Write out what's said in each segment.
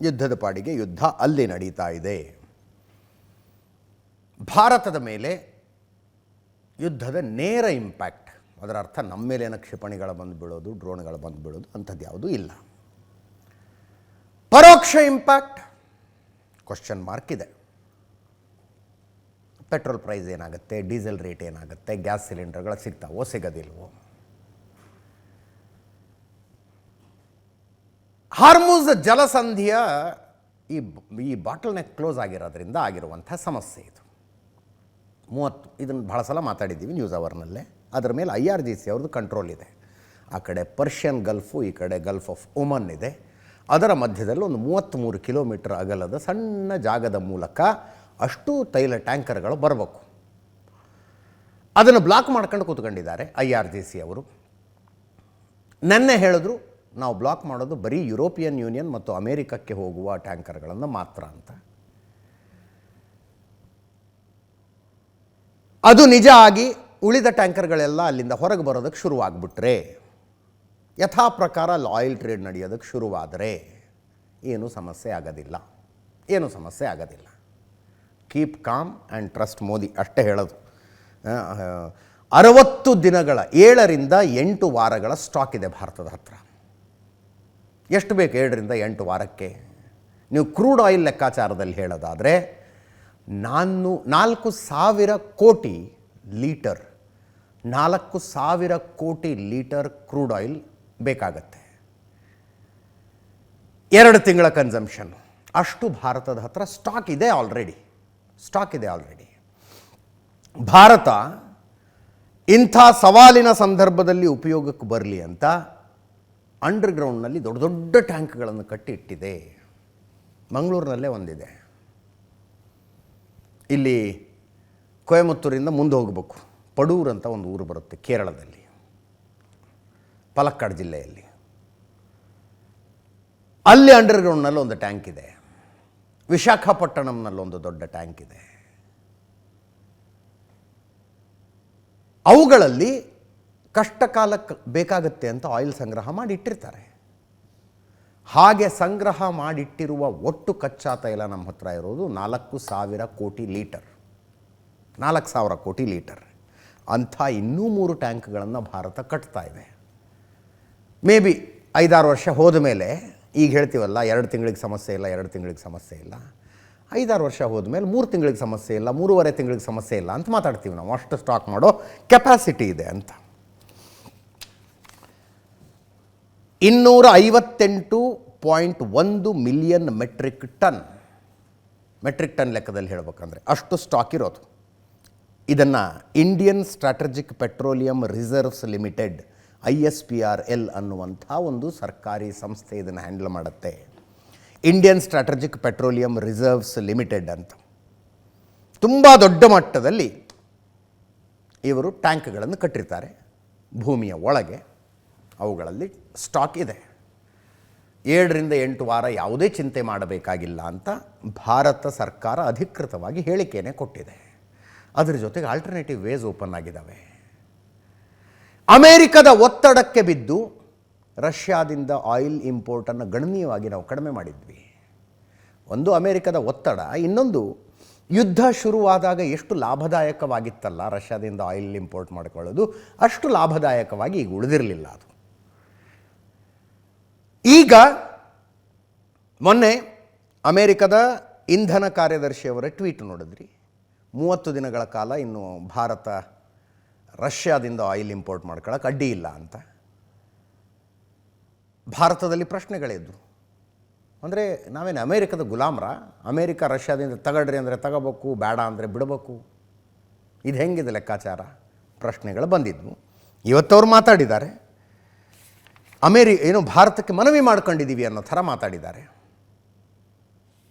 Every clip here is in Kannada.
ಯುದ್ಧದ ಪಾಡಿಗೆ ಯುದ್ಧ ಅಲ್ಲಿ ನಡೀತಾ ಇದೆ. ಭಾರತದ ಮೇಲೆ ಯುದ್ಧದ ನೇರ ಇಂಪ್ಯಾಕ್ಟ್, ಅದರ ಅರ್ಥ ನಮ್ಮ ಮೇಲೇನ ಕ್ಷಿಪಣಿಗಳು ಬಂದು ಬೀಳೋದು, ಡ್ರೋನ್ಗಳು ಬಂದು ಬೀಳೋದು ಅಂಥದ್ದು ಯಾವುದೂ ಇಲ್ಲ. ಪರೋಕ್ಷ ಇಂಪ್ಯಾಕ್ಟ್ ಕ್ವಶನ್ ಮಾರ್ಕ್ ಇದೆ. ಪೆಟ್ರೋಲ್ ಪ್ರೈಸ್ ಏನಾಗುತ್ತೆ, ಡೀಸೆಲ್ ರೇಟ್ ಏನಾಗುತ್ತೆ, ಗ್ಯಾಸ್ ಸಿಲಿಂಡರ್ಗಳು ಸಿಗ್ತಾವೋ ಸಿಗೋದಿಲ್ವೋ, ಹಾರ್ಮುಜ್ ಜಲಸಂಧಿಯ ಈ ಬಾಟಲ್ ನೆಕ್ ಕ್ಲೋಸ್ ಆಗಿರೋದ್ರಿಂದ ಆಗಿರುವಂಥ ಸಮಸ್ಯೆ ಇದು. ಇದನ್ನು ಭಾಳ ಸಲ ಮಾತಾಡಿದ್ದೀವಿ ನ್ಯೂಸ್ ಅವರ್ನಲ್ಲೇ. ಅದರ ಮೇಲೆ IRGC ಅವ್ರದ್ದು ಕಂಟ್ರೋಲ್ ಇದೆ. ಆ ಕಡೆ ಪರ್ಷಿಯನ್ ಗಲ್ಫು, ಈ ಕಡೆ ಗಲ್ಫ್ ಆಫ್ ಒಮನ್ ಇದೆ. ಅದರ ಮಧ್ಯದಲ್ಲಿ ಒಂದು 33 ಕಿಲೋಮೀಟರ್ ಅಗಲದ ಸಣ್ಣ ಜಾಗದ ಮೂಲಕ ಅಷ್ಟು ತೈಲ ಟ್ಯಾಂಕರ್ಗಳು ಬರಬೇಕು. ಅದನ್ನು ಬ್ಲಾಕ್ ಮಾಡ್ಕೊಂಡು ಕೂತ್ಕೊಂಡಿದ್ದಾರೆ IRGC ಅವರು. ನೆನ್ನೆ ಹೇಳಿದ್ರು ನಾವು ಬ್ಲಾಕ್ ಮಾಡೋದು ಬರೀ ಯುರೋಪಿಯನ್ ಯೂನಿಯನ್ ಮತ್ತು ಅಮೇರಿಕಕ್ಕೆ ಹೋಗುವ ಟ್ಯಾಂಕರ್ಗಳನ್ನು ಮಾತ್ರ ಅಂತ. ಅದು ನಿಜ ಆಗಿ ಉಳಿದ ಟ್ಯಾಂಕರ್ಗಳೆಲ್ಲ ಅಲ್ಲಿಂದ ಹೊರಗೆ ಬರೋದಕ್ಕೆ ಶುರುವಾಗ್ಬಿಟ್ರೆ, ಯಥಾ ಪ್ರಕಾರ ಆಯಿಲ್ ಟ್ರೇಡ್ ನಡೆಯೋದಕ್ಕೆ ಶುರುವಾದರೆ ಏನೂ ಸಮಸ್ಯೆ ಆಗೋದಿಲ್ಲ. Keep com and trust Modi ಅಷ್ಟೇ ಹೇಳೋದು. 60 ದಿನಗಳ 7ರಿಂದ 8 ವಾರಗಳ ಸ್ಟಾಕ್ ಇದೆ ಭಾರತದ ಹತ್ರ. ಎಷ್ಟು ಬೇಕು 7ರಿಂದ 8 ವಾರಕ್ಕೆ? ನೀವು ಕ್ರೂಡ್ ಆಯಿಲ್ ಲೆಕ್ಕಾಚಾರದಲ್ಲಿ ಹೇಳೋದಾದರೆ 4,000 ಕೋಟಿ ಲೀಟರ್ 4,000 ಕೋಟಿ ಲೀಟರ್ ಕ್ರೂಡ್ ಆಯಿಲ್ ಬೇಕಾಗತ್ತೆ. 2 ತಿಂಗಳ ಕನ್ಸಂಪ್ಷನ್ ಅಷ್ಟು ಭಾರತದ ಹತ್ರ ಸ್ಟಾಕ್ ಇದೆ ಆಲ್ರೆಡಿ. ಭಾರತ ಇಂಥ ಸವಾಲಿನ ಸಂದರ್ಭದಲ್ಲಿ ಉಪಯೋಗಕ್ಕೆ ಬರಲಿ ಅಂತ ಅಂಡರ್ಗ್ರೌಂಡ್ನಲ್ಲಿ ದೊಡ್ಡ ದೊಡ್ಡ ಟ್ಯಾಂಕ್ಗಳನ್ನು ಕಟ್ಟಿ ಇಟ್ಟಿದೆ. ಮಂಗಳೂರಿನಲ್ಲೇ ಒಂದಿದೆ. ಇಲ್ಲಿ ಕೊಯಮತ್ತೂರಿಂದ ಮುಂದೆ ಹೋಗಬೇಕು, ಪಡೂರು ಅಂತ ಒಂದು ಊರು ಬರುತ್ತೆ ಕೇರಳದಲ್ಲಿ, ಪಲಕ್ಕಾಡ್ ಜಿಲ್ಲೆಯಲ್ಲಿ. ಅಲ್ಲಿ ಅಂಡರ್ಗ್ರೌಂಡ್ನಲ್ಲಿ ಒಂದು ಟ್ಯಾಂಕ್ ಇದೆ. ವಿಶಾಖಪಟ್ಟಣಂನಲ್ಲೊಂದು ದೊಡ್ಡ ಟ್ಯಾಂಕ್ ಇದೆ. ಅವುಗಳಲ್ಲಿ ಕಷ್ಟಕಾಲಕ್ಕೆ ಬೇಕಾಗುತ್ತೆ ಅಂತ ಆಯಿಲ್ ಸಂಗ್ರಹ ಮಾಡಿಟ್ಟಿರ್ತಾರೆ. ಹಾಗೆ ಸಂಗ್ರಹ ಮಾಡಿಟ್ಟಿರುವ ಒಟ್ಟು ಕಚ್ಚಾ ತೈಲ ನಮ್ಮ ಹತ್ರ ಇರೋದು 4,000 ಕೋಟಿ ಲೀಟರ್. 4,000 ಕೋಟಿ ಲೀಟರ್ ಅಂಥ ಇನ್ನೂ 3 ಟ್ಯಾಂಕ್ಗಳನ್ನು ಭಾರತ ಕಟ್ತಾ ಇದೆ. ಮೇ ಬಿ 5-6 ವರ್ಷ ಹೋದ ಮೇಲೆ, ಈಗ ಹೇಳ್ತೀವಲ್ಲ 2 ತಿಂಗಳಿಗೆ ಸಮಸ್ಯೆ ಇಲ್ಲ, 2 ತಿಂಗಳಿಗೆ ಸಮಸ್ಯೆ ಇಲ್ಲ, 5-6 ವರ್ಷ ಹೋದ ಮೇಲೆ 3 ತಿಂಗಳಿಗೆ ಸಮಸ್ಯೆ ಇಲ್ಲ, 3.5 ತಿಂಗಳಿಗೆ ಸಮಸ್ಯೆ ಇಲ್ಲ ಅಂತ ಮಾತಾಡ್ತೀವಿ ನಾವು. ಅಷ್ಟು ಸ್ಟಾಕ್ ಮಾಡೋ ಕೆಪಾಸಿಟಿ ಇದೆ ಅಂತ. 258.1 ಮಿಲಿಯನ್ ಮೆಟ್ರಿಕ್ ಟನ್ ಲೆಕ್ಕದಲ್ಲಿ ಹೇಳಬೇಕಂದ್ರೆ ಅಷ್ಟು ಸ್ಟಾಕ್ ಇರೋದು. ಇದನ್ನು Indian strategic petroleum reserves limited ISPRL ಅನ್ನುವಂಥ ಒಂದು ಸರ್ಕಾರಿ ಸಂಸ್ಥೆ ಇದನ್ನು ಹ್ಯಾಂಡಲ್ ಮಾಡುತ್ತೆ. Indian strategic petroleum reserves limited ಅಂತ ತುಂಬ ದೊಡ್ಡ ಮಟ್ಟದಲ್ಲಿ ಇವರು ಟ್ಯಾಂಕ್ಗಳನ್ನು ಕಟ್ಟಿರ್ತಾರೆ ಭೂಮಿಯ ಒಳಗೆ. ಅವುಗಳಲ್ಲಿ ಸ್ಟಾಕ್ ಇದೆ. 7ರಿಂದ 8 ವಾರ ಯಾವುದೇ ಚಿಂತೆ ಮಾಡಬೇಕಾಗಿಲ್ಲ ಅಂತ ಭಾರತ ಸರ್ಕಾರ ಅಧಿಕೃತವಾಗಿ ಹೇಳಿಕೆಯೇ ಕೊಟ್ಟಿದೆ. ಅದರ ಜೊತೆಗೆ ಆಲ್ಟರ್ನೇಟಿವ್ ವೇಸ್ ಓಪನ್ ಆಗಿದ್ದಾವೆ. ಅಮೇರಿಕದ ಒತ್ತಡಕ್ಕೆ ಬಿದ್ದು ರಷ್ಯಾದಿಂದ ಆಯಿಲ್ ಇಂಪೋರ್ಟನ್ನು ಗಣನೀಯವಾಗಿ ನಾವು ಕಡಿಮೆ ಮಾಡಿದ್ವಿ. ಒಂದು ಅಮೇರಿಕದ ಒತ್ತಡ, ಇನ್ನೊಂದು ಯುದ್ಧ ಶುರುವಾದಾಗ ಎಷ್ಟು ಲಾಭದಾಯಕವಾಗಿತ್ತಲ್ಲ ರಷ್ಯಾದಿಂದ ಆಯಿಲ್ ಇಂಪೋರ್ಟ್ ಮಾಡಿಕೊಳ್ಳೋದು, ಅಷ್ಟು ಲಾಭದಾಯಕವಾಗಿ ಈಗ ಉಳಿದಿರಲಿಲ್ಲ ಅದು. ಈಗ ಮೊನ್ನೆ ಅಮೇರಿಕದ ಇಂಧನ ಕಾರ್ಯದರ್ಶಿಯವರ ಟ್ವೀಟ್ ನೋಡಿದ್ರಿ. 30 ದಿನಗಳ ಕಾಲ ಇನ್ನು ಭಾರತ ರಷ್ಯಾದಿಂದ ಆಯಿಲ್ ಇಂಪೋರ್ಟ್ ಮಾಡ್ಕೊಳ್ಳೋಕೆ ಅಡ್ಡಿ ಇಲ್ಲ ಅಂತ. ಭಾರತದಲ್ಲಿ ಪ್ರಶ್ನೆಗಳಿದ್ದು, ಅಂದರೆ ನಾವೇನು ಅಮೇರಿಕದ ಗುಲಾಮ್ರ? ಅಮೇರಿಕ ರಷ್ಯಾದಿಂದ ತಗೊಳ್ರಿ ಅಂದರೆ ತಗೋಬೇಕು, ಬೇಡ ಅಂದರೆ ಬಿಡಬೇಕು. ಇದು ಹೆಂಗಿದೆ ಲೆಕ್ಕಾಚಾರ? ಪ್ರಶ್ನೆಗಳು ಬಂದಿದ್ವು. ಇವತ್ತವ್ರು ಮಾತಾಡಿದ್ದಾರೆ. ಏನು ಭಾರತಕ್ಕೆ ಮನವಿ ಮಾಡ್ಕೊಂಡಿದ್ದೀವಿ ಅನ್ನೋ ಥರ ಮಾತಾಡಿದ್ದಾರೆ.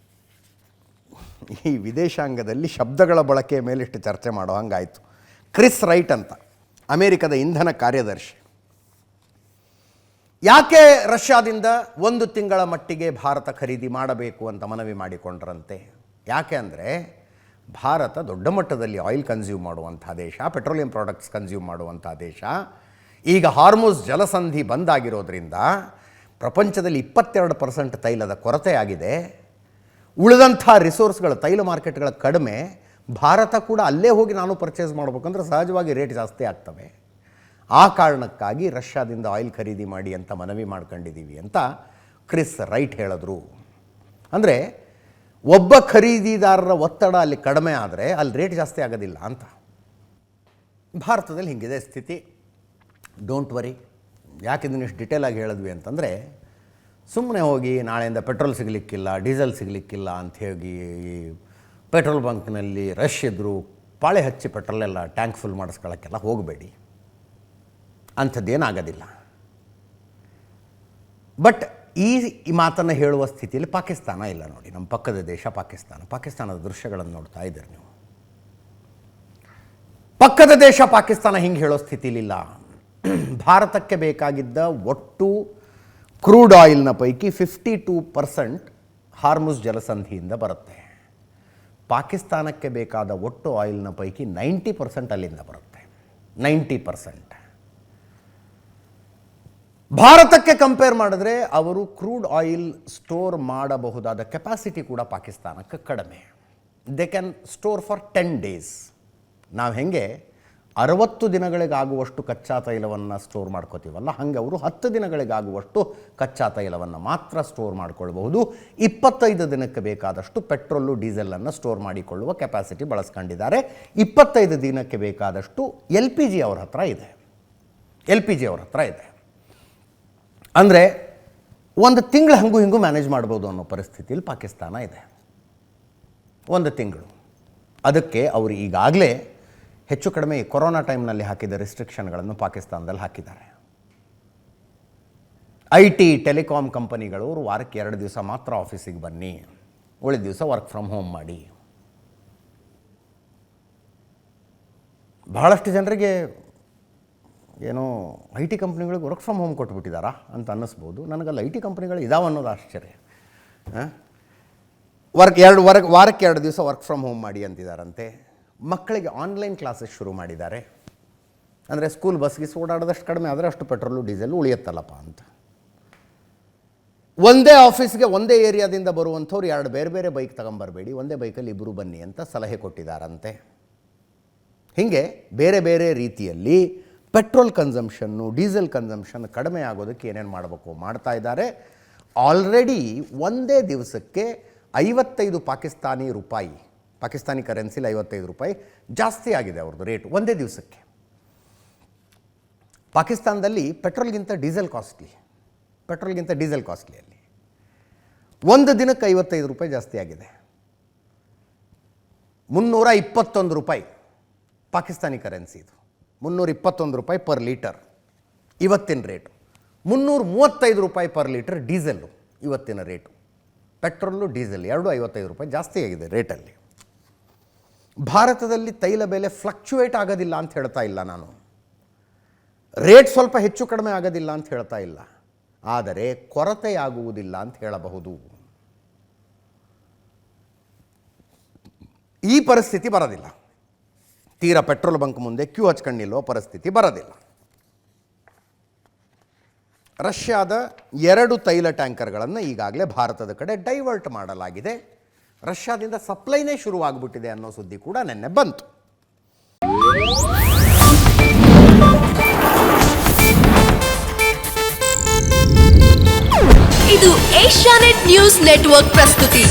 ಈ ವಿದೇಶಾಂಗದಲ್ಲಿ ಶಬ್ದಗಳ ಬಳಕೆಯ ಮೇಲೆ ಇಷ್ಟು ಚರ್ಚೆ ಮಾಡೋ ಹಂಗಾಯಿತು. ಕ್ರಿಸ್ ರೈಟ್ ಅಂತ ಅಮೇರಿಕದ ಇಂಧನ ಕಾರ್ಯದರ್ಶಿ ಯಾಕೆ ರಷ್ಯಾದಿಂದ 1 ತಿಂಗಳ ಮಟ್ಟಿಗೆ ಭಾರತ ಖರೀದಿ ಮಾಡಬೇಕು ಅಂತ ಮನವಿ ಮಾಡಿಕೊಂಡ್ರಂತೆ? ಯಾಕೆ ಅಂದರೆ ಭಾರತ ದೊಡ್ಡ ಮಟ್ಟದಲ್ಲಿ ಆಯಿಲ್ ಕನ್ಸ್ಯೂಮ್ ಮಾಡುವಂಥ ದೇಶ, ಪೆಟ್ರೋಲಿಯಂ ಪ್ರಾಡಕ್ಟ್ಸ್ ಕನ್ಸ್ಯೂಮ್ ಮಾಡುವಂಥ ದೇಶ. ಈಗ ಹಾರ್ಮುಜ್ ಜಲಸಂಧಿ ಬಂದಾಗಿರೋದ್ರಿಂದ ಪ್ರಪಂಚದಲ್ಲಿ 22% ತೈಲದ ಕೊರತೆ ಆಗಿದೆ. ಉಳಿದಂಥ ರಿಸೋರ್ಸ್ಗಳು, ತೈಲ ಮಾರ್ಕೆಟ್ಗಳ ಕಡಿಮೆ. ಭಾರತ ಕೂಡ ಅಲ್ಲೇ ಹೋಗಿ ನಾನು ಪರ್ಚೇಸ್ ಮಾಡಬೇಕಂದ್ರೆ ಸಹಜವಾಗಿ ರೇಟ್ ಜಾಸ್ತಿ ಆಗ್ತವೆ. ಆ ಕಾರಣಕ್ಕಾಗಿ ರಷ್ಯಾದಿಂದ ಆಯಿಲ್ ಖರೀದಿ ಮಾಡಿ ಅಂತ ಮನವಿ ಮಾಡ್ಕೊಂಡಿದ್ದೀವಿ ಅಂತ ಕ್ರಿಸ್ ರೈಟ್ ಹೇಳಿದ್ರು. ಅಂದರೆ ಒಬ್ಬ ಖರೀದಿದಾರರ ಒತ್ತಡ ಅಲ್ಲಿ ಕಡಿಮೆ ಆದರೆ ಅಲ್ಲಿ ರೇಟ್ ಜಾಸ್ತಿ ಆಗೋದಿಲ್ಲ ಅಂತ. ಭಾರತದಲ್ಲಿ ಹಿಂಗಿದೆ ಸ್ಥಿತಿ. Don't worry. ಯಾಕೆ ಇದನ್ನಿಷ್ಟು ಡೀಟೇಲಾಗಿ ಹೇಳಿದ್ವಿ ಅಂತಂದರೆ, ಸುಮ್ಮನೆ ಹೋಗಿ ನಾಳೆಯಿಂದ ಪೆಟ್ರೋಲ್ ಸಿಗಲಿಕ್ಕಿಲ್ಲ, ಡೀಸೆಲ್ ಸಿಗಲಿಕ್ಕಿಲ್ಲ ಅಂಥೇಳಿ ಪೆಟ್ರೋಲ್ ಬಂಕ್ನಲ್ಲಿ ರಶ್ ಇದ್ದರು ಪಾಳೆ ಹಚ್ಚಿ ಪೆಟ್ರೋಲೆಲ್ಲ ಟ್ಯಾಂಕ್ ಫುಲ್ ಮಾಡಿಸ್ಕೊಳ್ಳೋಕ್ಕೆಲ್ಲ ಹೋಗಬೇಡಿ. ಅಂಥದ್ದೇನಾಗೋದಿಲ್ಲ. ಬಟ್ ಈ ಮಾತನ್ನು ಹೇಳುವ ಸ್ಥಿತಿಯಲ್ಲಿ ಪಾಕಿಸ್ತಾನ ಇಲ್ಲ ನೋಡಿ. ನಮ್ಮ ಪಕ್ಕದ ದೇಶ ಪಾಕಿಸ್ತಾನದ ದೃಶ್ಯಗಳನ್ನು ನೋಡ್ತಾ ಇದ್ದೀರಿ ನೀವು. ಪಕ್ಕದ ದೇಶ ಪಾಕಿಸ್ತಾನ ಹಿಂಗೆ ಹೇಳೋ ಸ್ಥಿತಿಲಿಲ್ಲ. ಭಾರತಕ್ಕೆ ಬೇಕಾಗಿದ್ದ ಒಟ್ಟು ಕ್ರೂಡ್ ಆಯಿಲ್ನ ಪೈಕಿ 52% ಹಾರ್ಮುಜ್ ಜಲಸಂಧಿಯಿಂದ ಬರುತ್ತೆ. ಪಾಕಿಸ್ತಾನಕ್ಕೆ ಬೇಕಾದ ಒಟ್ಟು ಆಯಿಲ್ನ ಪೈಕಿ 90% ಅಲ್ಲಿಂದ ಬರುತ್ತೆ. 90%. ಭಾರತಕ್ಕೆ ಕಂಪೇರ್ ಮಾಡಿದ್ರೆ ಅವರು ಕ್ರೂಡ್ ಆಯಿಲ್ ಸ್ಟೋರ್ ಮಾಡಬಹುದಾದ ಕೆಪಾಸಿಟಿ ಕೂಡ ಪಾಕಿಸ್ತಾನಕ್ಕೆ ಕಡಿಮೆ. They can store for 10 days. ನಾವು ಹೆಂಗೆ 60 ದಿನಗಳಿಗಾಗುವಷ್ಟು ಕಚ್ಚಾ ತೈಲವನ್ನು ಸ್ಟೋರ್ ಮಾಡ್ಕೋತೀವಲ್ಲ, ಹಾಗೆ ಅವರು 10 ದಿನಗಳಿಗಾಗುವಷ್ಟು ಕಚ್ಚಾ ತೈಲವನ್ನು ಮಾತ್ರ ಸ್ಟೋರ್ ಮಾಡಿಕೊಳ್ಬಹುದು. 25 ದಿನಕ್ಕೆ ಬೇಕಾದಷ್ಟು ಪೆಟ್ರೋಲು ಡೀಸೆಲನ್ನು ಸ್ಟೋರ್ ಮಾಡಿಕೊಳ್ಳುವ ಕೆಪಾಸಿಟಿ ಬಳಸ್ಕೊಂಡಿದ್ದಾರೆ. 25 ದಿನಕ್ಕೆ ಬೇಕಾದಷ್ಟು LPG ಅವ್ರ ಹತ್ರ ಇದೆ. ಅಂದರೆ ಒಂದು ತಿಂಗಳು ಹಂಗೂ ಹಿಂಗೂ ಮ್ಯಾನೇಜ್ ಮಾಡ್ಬೋದು ಅನ್ನೋ ಪರಿಸ್ಥಿತಿಯಲ್ಲಿ ಪಾಕಿಸ್ತಾನ ಇದೆ. ಒಂದು ತಿಂಗಳು. ಅದಕ್ಕೆ ಅವರು ಈಗಾಗಲೇ ಹೆಚ್ಚು ಕಡಿಮೆ ಕೊರೋನಾ ಟೈಮ್ನಲ್ಲಿ ಹಾಕಿದ ರಿಸ್ಟ್ರಿಕ್ಷನ್ಗಳನ್ನು ಪಾಕಿಸ್ತಾನದಲ್ಲಿ ಹಾಕಿದ್ದಾರೆ. IT ಟೆಲಿಕಾಂ ಕಂಪನಿಗಳು ಅವರು ವಾರಕ್ಕೆ 2 ದಿವಸ ಮಾತ್ರ ಆಫೀಸಿಗೆ ಬನ್ನಿ, ಉಳಿದ ದಿವಸ ವರ್ಕ್ ಫ್ರಮ್ ಹೋಮ್ ಮಾಡಿ. ಬಹಳಷ್ಟು ಜನರಿಗೆ ಏನೋ IT ಕಂಪ್ನಿಗಳಿಗೆ ವರ್ಕ್ ಫ್ರಮ್ ಹೋಮ್ ಕೊಟ್ಬಿಟ್ಟಿದ್ದಾರಾ ಅಂತ ಅನ್ನಿಸ್ಬೋದು. ನನಗಲ್ಲಿ IT ಕಂಪ್ನಿಗಳು ಇದಾವೆ ಅನ್ನೋದು ಆಶ್ಚರ್ಯ. ವಾರಕ್ಕೆ 2 ದಿವಸ ವರ್ಕ್ ಫ್ರಮ್ ಹೋಮ್ ಮಾಡಿ ಅಂತಿದ್ದಾರಂತೆ. ಮಕ್ಕಳಿಗೆ ಆನ್ಲೈನ್ ಕ್ಲಾಸಸ್ ಶುರು ಮಾಡಿದ್ದಾರೆ. ಅಂದರೆ ಸ್ಕೂಲ್ ಬಸ್ಗೆ ಓಡಾಡೋದಷ್ಟು ಕಡಿಮೆ ಆದರೆ ಅಷ್ಟು ಪೆಟ್ರೋಲು ಡೀಸೆಲ್ ಉಳಿಯುತ್ತಲ್ಲಪ್ಪ ಅಂತ. ಒಂದೇ ಆಫೀಸ್ಗೆ ಒಂದೇ ಏರಿಯಾದಿಂದ ಬರುವಂಥವ್ರು 2 ಬೇರೆ ಬೇರೆ ಬೈಕ್ ತಗೊಂಬರಬೇಡಿ, ಒಂದೇ ಬೈಕಲ್ಲಿ ಇಬ್ಬರು ಬನ್ನಿ ಅಂತ ಸಲಹೆ ಕೊಟ್ಟಿದ್ದಾರಂತೆ. ಹೀಗೆ ಬೇರೆ ಬೇರೆ ರೀತಿಯಲ್ಲಿ ಪೆಟ್ರೋಲ್ ಕನ್ಸಂಪ್ಷನ್ನು, ಡೀಸೆಲ್ ಕನ್ಸಂಪ್ಷನ್ ಕಡಿಮೆ ಆಗೋದಕ್ಕೆ ಏನೇನು ಮಾಡಬೇಕು ಮಾಡ್ತಾ ಇದ್ದಾರೆ. ಆಲ್ರೆಡಿ ಒಂದೇ ದಿವಸಕ್ಕೆ 55 ಪಾಕಿಸ್ತಾನಿ ಕರೆನ್ಸಿಲಿ 55 ರೂಪಾಯಿ ಜಾಸ್ತಿ ಆಗಿದೆ ಅವ್ರದ್ದು ರೇಟ್ ಒಂದೇ ದಿವಸಕ್ಕೆ. ಪಾಕಿಸ್ತಾನದಲ್ಲಿ ಪೆಟ್ರೋಲ್ಗಿಂತ ಡೀಸೆಲ್ ಕಾಸ್ಟ್ಲಿ ಅಲ್ಲಿ ಒಂದು ದಿನಕ್ಕೆ 55 ರೂಪಾಯಿ ಜಾಸ್ತಿ ಆಗಿದೆ. 321 ರೂಪಾಯಿ ಪಾಕಿಸ್ತಾನಿ ಕರೆನ್ಸಿ ಇದು. 321 ರೂಪಾಯಿ ಪರ್ ಲೀಟರ್ ಇವತ್ತಿನ ರೇಟು. 335 ರೂಪಾಯಿ ಪರ್ ಲೀಟರ್ ಡೀಸೆಲ್ಲು ಇವತ್ತಿನ ರೇಟು. ಪೆಟ್ರೋಲು ಡೀಸೆಲ್ 55 ರೂಪಾಯಿ ಜಾಸ್ತಿ ಆಗಿದೆ ರೇಟಲ್ಲಿ. ಭಾರತದಲ್ಲಿ ತೈಲ ಬೆಲೆ ಫ್ಲಕ್ಚುಯೇಟ್ ಆಗೋದಿಲ್ಲ ಅಂತ ಹೇಳ್ತಾ ಇಲ್ಲ ನಾನು. ರೇಟ್ ಸ್ವಲ್ಪ ಹೆಚ್ಚು ಕಡಿಮೆ ಆಗೋದಿಲ್ಲ ಅಂತ ಹೇಳ್ತಾ ಇಲ್ಲ. ಆದರೆ ಕೊರತೆಯಾಗುವುದಿಲ್ಲ ಅಂತ ಹೇಳಬಹುದು. ಈ ಪರಿಸ್ಥಿತಿ ಬರೋದಿಲ್ಲ. ತೀರಾ ಪೆಟ್ರೋಲ್ ಬಂಕ್ ಮುಂದೆ ಕ್ಯೂ ಹಚ್ಕೊಂಡು ನಿಲ್ಲುವ ಪರಿಸ್ಥಿತಿ ಬರೋದಿಲ್ಲ. ರಷ್ಯಾದ 2 ತೈಲ ಟ್ಯಾಂಕರ್ಗಳನ್ನು ಈಗಾಗಲೇ ಭಾರತದ ಕಡೆ ಡೈವರ್ಟ್ ಮಾಡಲಾಗಿದೆ. ರಷ್ಯಾದಿಂದ ಸಪ್ಲೈನೇ ಶುರುವಾಗ್ಬಿಟ್ಟಿದೆ ಅನ್ನೋ ಸುದ್ದಿ ಕೂಡ ನಿನ್ನೆ ಬಂತು. ಇದು ಏಷ್ಯಾನೆಟ್ ನ್ಯೂಸ್ ನೆಟ್ವರ್ಕ್ ಪ್ರಸ್ತುತಿ.